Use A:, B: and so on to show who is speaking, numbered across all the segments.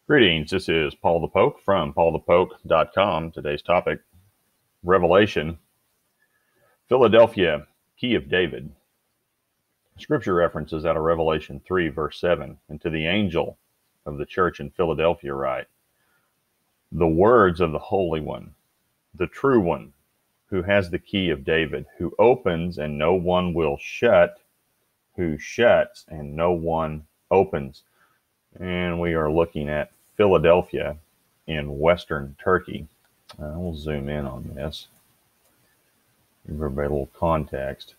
A: Greetings, this is Paul the Pope from paulthepope.com. Today's topic, Revelation, Philadelphia, Key of David. Scripture references out of Revelation 3, verse 7, and to the angel of the church in Philadelphia write, the words of the Holy One, the true one, who has the key of David, who opens and no one will shut, who shuts and no one opens. And we are looking at Philadelphia in western Turkey. We'll zoom in on this. Give everybody a little context.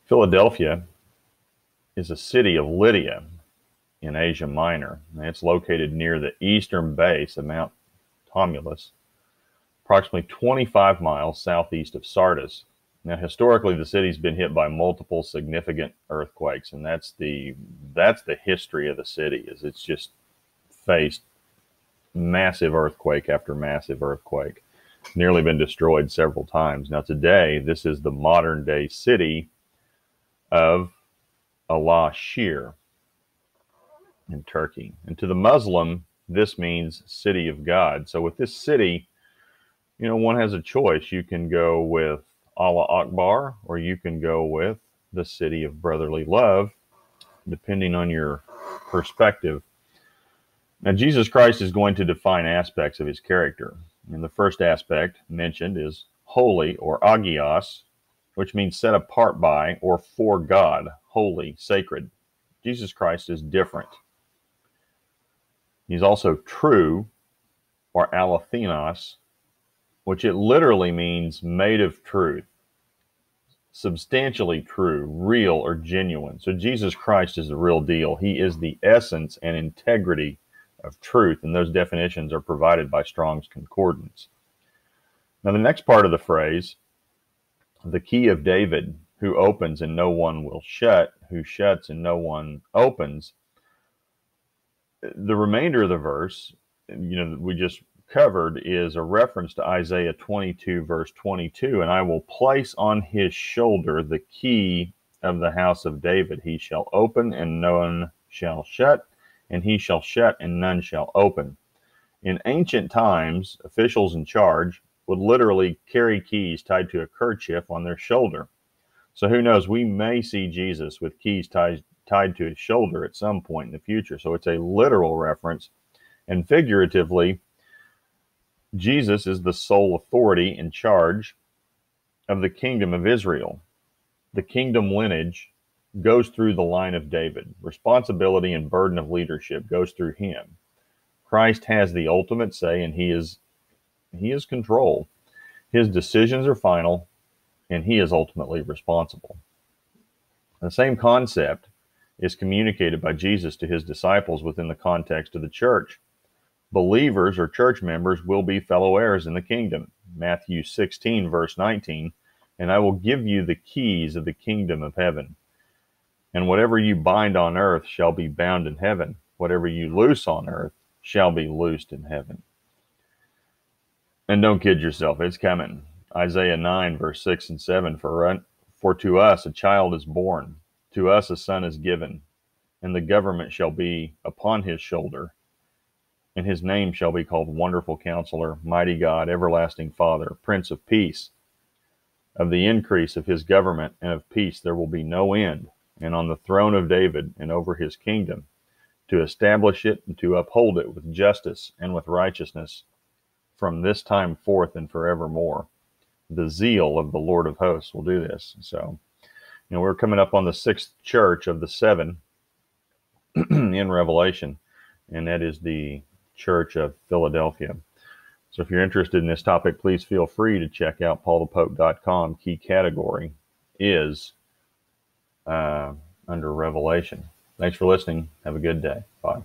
A: Philadelphia is a city of Lydia in Asia Minor. And it's located near the eastern base of Mount Tmolus, approximately 25 miles southeast of Sardis. Now, historically, the city's been hit by multiple significant earthquakes, and that's the history of the city. Is it's just faced massive earthquake after massive earthquake, nearly been destroyed several times. Now, today, this is the modern-day city of Allah-Shehr in Turkey, and to the Muslim, this means city of God. So, with this city, you know, one has a choice. You can go with Allah Akbar, or you can go with the city of brotherly love, depending on your perspective. Now, Jesus Christ is going to define aspects of his character. And the first aspect mentioned is holy, or agios, which means set apart by or for God, holy, sacred. Jesus Christ is different. He's also true, or alethinos, which it literally means made of truth, substantially true, real, or genuine. So Jesus Christ is the real deal. He is the essence and integrity of truth, and those definitions are provided by Strong's Concordance. Now, the next part of the phrase, the key of David, who opens and no one will shut, who shuts and no one opens. The remainder of the verse, you know, we just covered, is a reference to Isaiah 22, verse 22, and I will place on his shoulder the key of the house of David. He shall open and none shall shut, and he shall shut and none shall open. In ancient times, officials in charge would literally carry keys tied to a kerchief on their shoulder. So who knows, we may see Jesus with keys tied to his shoulder at some point in the future. So it's a literal reference, and figuratively, Jesus is the sole authority in charge of the kingdom of Israel. The kingdom lineage goes through the line of David. Responsibility and burden of leadership goes through him. Christ has the ultimate say, and he is control. His decisions are final, and he is ultimately responsible. The same concept is communicated by Jesus to his disciples within the context of the church. Believers or church members will be fellow heirs in the kingdom. Matthew 16, verse 19, and I will give you the keys of the kingdom of heaven. And whatever you bind on earth shall be bound in heaven. Whatever you loose on earth shall be loosed in heaven. And don't kid yourself, it's coming. Isaiah 9, verse 6 and 7, for to us a child is born, to us a son is given, and the government shall be upon his shoulder. And his name shall be called Wonderful Counselor, Mighty God, Everlasting Father, Prince of Peace. Of the increase of his government and of peace there will be no end, and on the throne of David and over his kingdom, to establish it and to uphold it with justice and with righteousness from this time forth and forevermore. The zeal of the Lord of hosts will do this. So, you know, we're coming up on the sixth church of the seven in Revelation, and that is the Church of Philadelphia. So if you're interested in this topic, please feel free to check out paulthepope.com. Key category is under Revelation. Thanks for listening. Have a good day. Bye.